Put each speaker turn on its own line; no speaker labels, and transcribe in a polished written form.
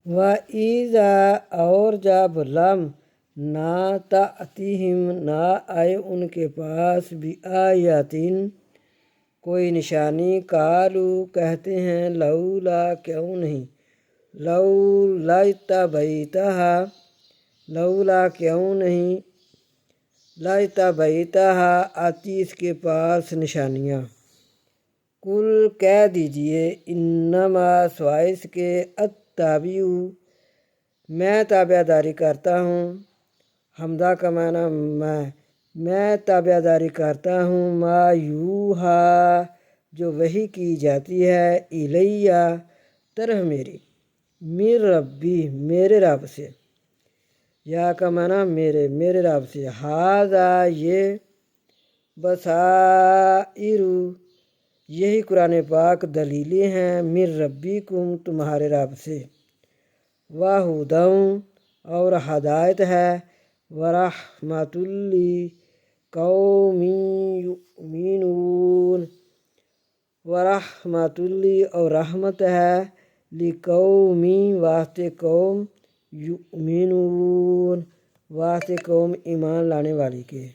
وَإِذَا اور جب لم نہ تَأْتِہِم نہ آئے ان کے پاس بِآیَةٍ کوئی نشانی، قالوا کہتے ہیں لولا کیوں نہیں، لولا کیوں نہیں، لَتَبَعْتَہَا آتی اس کے پاس نشانیاں۔ قل کہہ دیجئے انما سوائے اس کے اتبع میں تابع داری کرتا ہوں، حمدہ کا معنی میں تابع داری کرتا ہوں، ما یوحیٰ جو وحی کی جاتی ہے، الیہ طرف میری، من ربی میرے رب سے، یا کا معنی میرے رب سے، ھذا یہ، بصائر یہی قرآن پاک دلیلیں ہیں، من ربکم تمہارے رب سے، وہدی اور ہدایت ہے، ورحمۃ لقوم یؤمنون ورحمۃ اور رحمت ہے، لقوم واسطے قوم، یؤمنون واسطے قوم ایمان لانے والی کے۔